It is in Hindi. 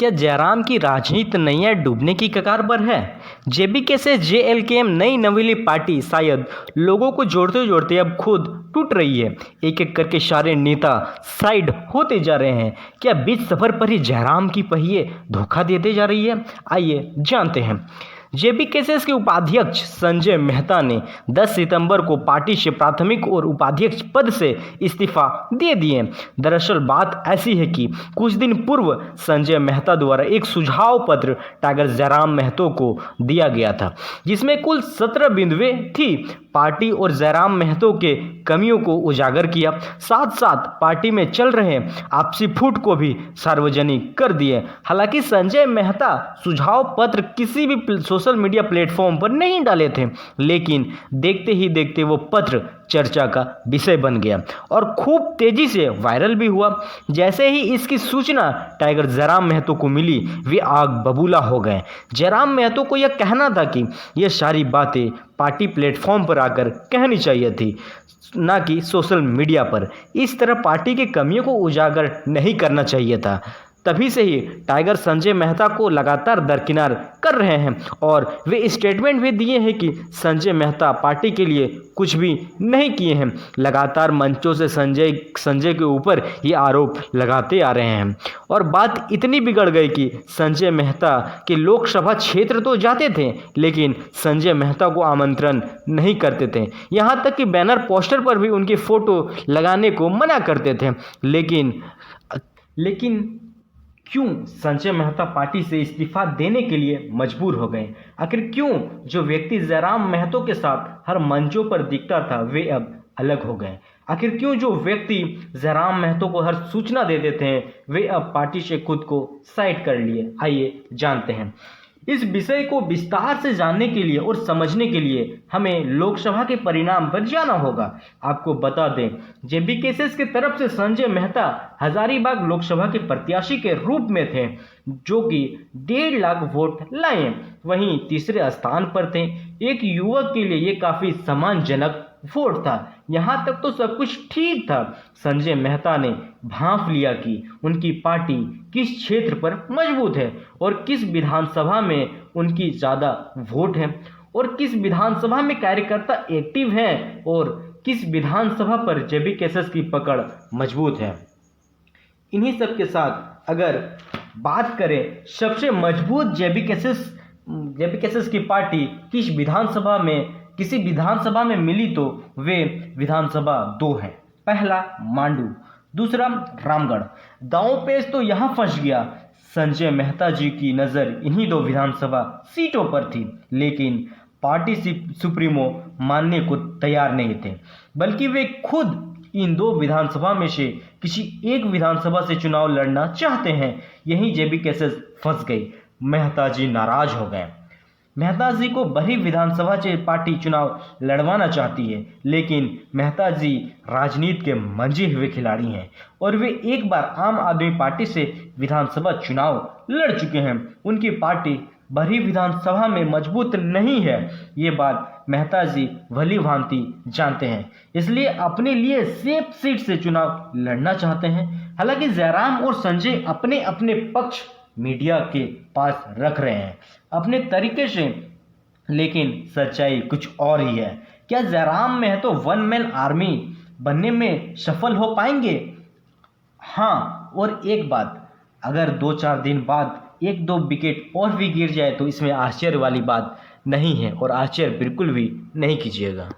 क्या जयराम की राजनीति नैया डूबने की कगार पर है? जेबीके से जेएलकेएम नई नवेली पार्टी शायद लोगों को जोड़ते जोड़ते अब खुद टूट रही है। एक एक करके सारे नेता साइड होते जा रहे हैं। क्या बीच सफर पर ही जयराम की पहिए धोखा देते जा रही है? आइए जानते हैं। जेबीकेएस के उपाध्यक्ष संजय मेहता ने 10 सितंबर को पार्टी से प्राथमिक और उपाध्यक्ष पद से इस्तीफा दे दिए। दरअसल बात ऐसी है कि कुछ दिन पूर्व संजय मेहता द्वारा एक सुझाव पत्र टाइगर जयराम महतो को दिया गया था, जिसमें कुल 17 बिंदुएं थी। पार्टी और जयराम महतो के कमियों को उजागर किया, साथ साथ पार्टी में चल रहे आपसी फूट को भी सार्वजनिक कर दिए। हालांकि संजय मेहता सुझाव पत्र किसी भी सोशल मीडिया प्लेटफॉर्म पर नहीं डाले थे, लेकिन देखते ही देखते वो पत्र चर्चा का विषय बन गया और खूब तेजी से वायरल भी हुआ। जैसे ही इसकी सूचना टाइगर जयराम महतो को मिली, वे आग बबूला हो गए। जयराम महतो को यह कहना था कि यह सारी बातें पार्टी प्लेटफॉर्म पर आकर कहनी चाहिए थी, ना कि सोशल मीडिया पर। इस तरह पार्टी की कमियों को उजागर नहीं करना चाहिए था। तभी से ही टाइगर संजय मेहता को लगातार दरकिनार कर रहे हैं और वे स्टेटमेंट भी दिए हैं कि संजय मेहता पार्टी के लिए कुछ भी नहीं किए हैं। लगातार मंचों से संजय के ऊपर ये आरोप लगाते आ रहे हैं और बात इतनी बिगड़ गई कि संजय मेहता के लोकसभा क्षेत्र तो जाते थे, लेकिन संजय मेहता को आमंत्रण नहीं करते थे। यहाँ तक कि बैनर पोस्टर पर भी उनकी फोटो लगाने को मना करते थे। लेकिन क्यों संजय मेहता पार्टी से इस्तीफा देने के लिए मजबूर हो गए? आखिर क्यों जो व्यक्ति जयराम महतो के साथ हर मंचों पर दिखता था, वे अब अलग हो गए? आखिर क्यों जो व्यक्ति जयराम महतो को हर सूचना देते थे, वे अब पार्टी से खुद को साइड कर लिए? आइए जानते हैं। इस विषय को विस्तार से जानने के लिए और समझने के लिए हमें लोकसभा के परिणाम पर जाना होगा। आपको बता दें, जेबीकेएस की तरफ से संजय मेहता हजारीबाग लोकसभा के प्रत्याशी के रूप में थे, जो कि 1.5 लाख वोट लाए। वहीं तीसरे स्थान पर थे। एक युवक के लिए ये काफी सम्मानजनक वोट था। यहाँ तक तो सब कुछ ठीक था। संजय मेहता ने भांप लिया कि उनकी पार्टी किस क्षेत्र पर मजबूत है और किस विधानसभा में उनकी ज़्यादा वोट है और किस विधानसभा में कार्यकर्ता एक्टिव हैं और किस विधानसभा पर जेबीकेएस की पकड़ मजबूत है। इन्हीं सब के साथ अगर बात करें सबसे मजबूत जेबीकेएस की पार्टी किसी विधानसभा में मिली, तो वे विधानसभा 2 हैं। पहला मांडू, दूसरा रामगढ़। दांव पेच तो यहाँ फंस गया। संजय मेहता जी की नज़र इन्हीं 2 विधानसभा सीटों पर थी, लेकिन पार्टी सुप्रीमो मानने को तैयार नहीं थे, बल्कि वे खुद इन 2 विधानसभा में से किसी एक विधानसभा से चुनाव लड़ना चाहते हैं। यहीं जेबीकेएस फंस गई। मेहता जी नाराज हो गए। मेहता जी को बड़ी विधानसभा से पार्टी चुनाव लड़वाना चाहती है, लेकिन मेहता जी राजनीति के मंजे हुए खिलाड़ी हैं और वे एक बार आम आदमी पार्टी से विधानसभा चुनाव लड़ चुके हैं। उनकी पार्टी बड़ी विधानसभा में मजबूत नहीं है, ये बात मेहता जी भली भांति जानते हैं, इसलिए अपने लिए सेफ सीट से चुनाव लड़ना चाहते हैं। हालांकि जयराम और संजय अपने अपने पक्ष मीडिया के पास रख रहे हैं अपने तरीके से, लेकिन सच्चाई कुछ और ही है। क्या जयराम महतो 1 मैन आर्मी बनने में सफल हो पाएंगे? हाँ, और एक बात, अगर 2-4 दिन बाद 1-2 विकेट और भी गिर जाए तो इसमें आश्चर्य वाली बात नहीं है और आश्चर्य बिल्कुल भी नहीं कीजिएगा।